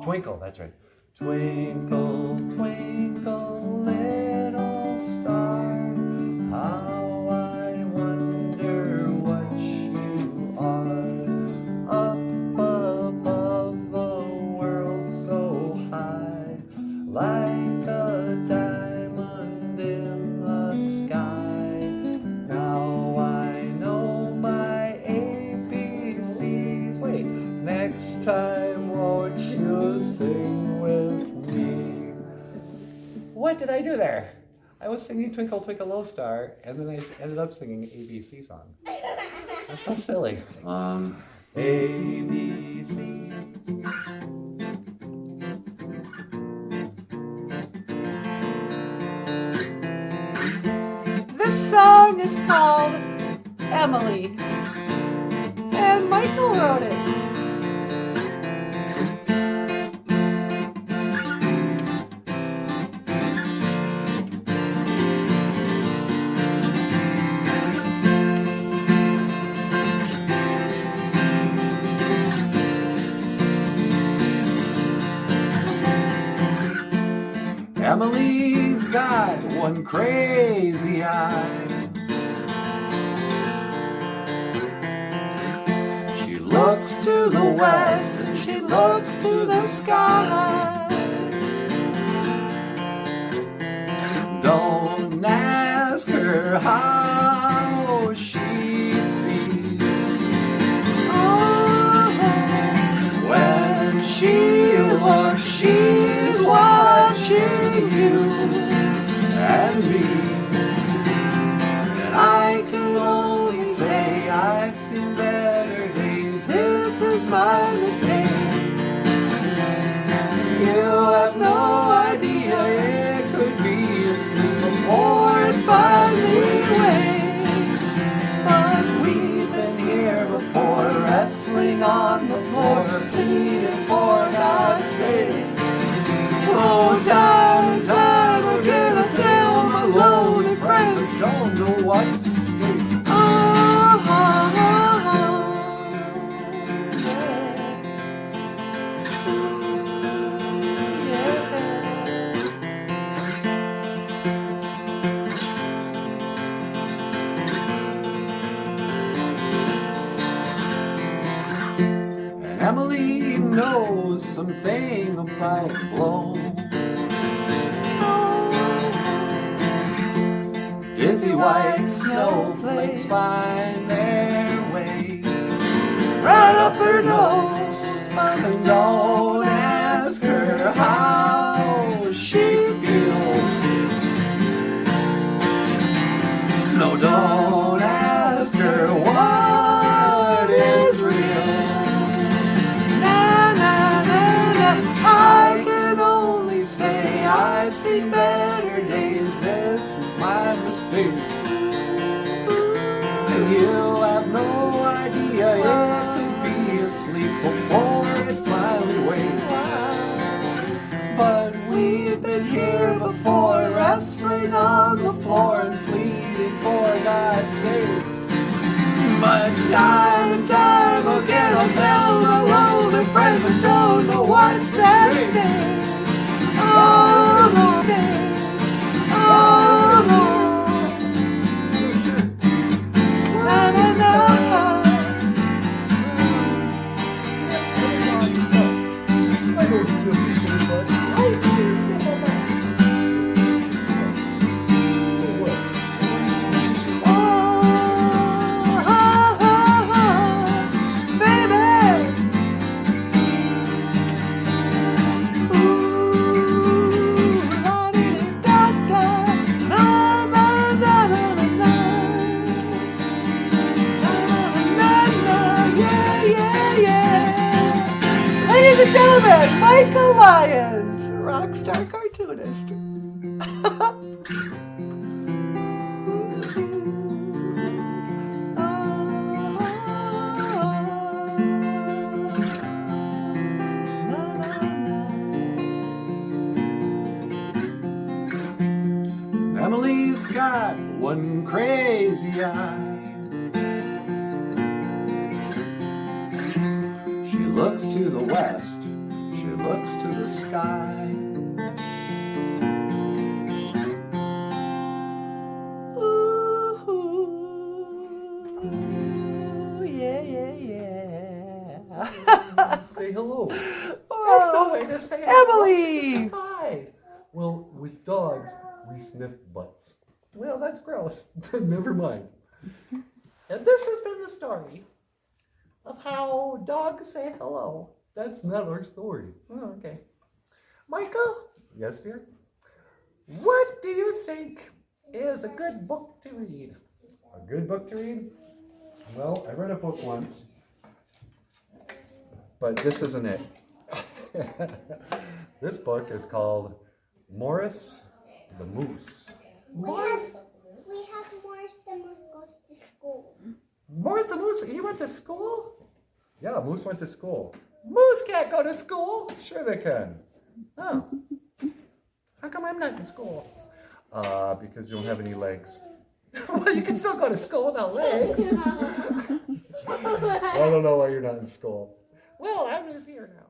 Twinkle, that's right. Twinkle, twinkle, little star, how I wonder what you are. Up above the world so high, like a diamond in the sky. Now I know my ABCs. Wait, next time won't you sing with me? What did I do there? I was singing Twinkle Twinkle Little Star, and then I ended up singing an ABC song. That's so silly. ABC. This song is called Emily, and Michael wrote it. Emily's got one crazy eye. She looks to the west and she looks to the sky. Don't ask her how she sees. Oh, When she looks, she's watching you and me. And I can only say I've seen better days. This is my mistake. You have no idea it could be asleep before it finally wakes. But we've been here before, wrestling on the floor, pleading for God's sake. Oh, time and time again, I tell my lonely friends I don't know what's at stake. And Emily knows something about blow. Dizzy white snowflakes find their way right up her nose, but don't ask her how she feels. No, don't ask her what is real. na na na na. I can only say I've seen better days. This is my mistake. And you have no idea it could be asleep before it finally wakes. But we've been here before, wrestling on the floor and pleading for God's sakes. But time and time again I'll tell my lonely friends I don't know what's at stake. Oh, Lord, oh, Lord. Na na na. Ladies and gentlemen, Michael Lyons, rock star cartoonist. Emily's got one crazy eye. She looks to the west, she looks to the sky. Ooh, yeah, yeah, yeah. Say hello. That's Oh, the way to say hello. Emily! Hi. Well, with dogs, we sniff butts. Well, that's gross. Never mind. And this has been the story of how dogs say hello. That's not our story. Oh, okay. Michael? Yes, dear? What do you think is a good book to read? A good book to read? Well, I read a book once, but this isn't it. This book is called Morris the Moose. Morris? We have Morris the Moose goes to school. Morris the Moose, he went to school? Yeah, Moose went to school. Moose can't go to school. Sure they can. Oh. How come I'm not in school? Because you don't have any legs. Well, you can still go to school without legs. I don't know why you're not in school. Well, I'm just here now.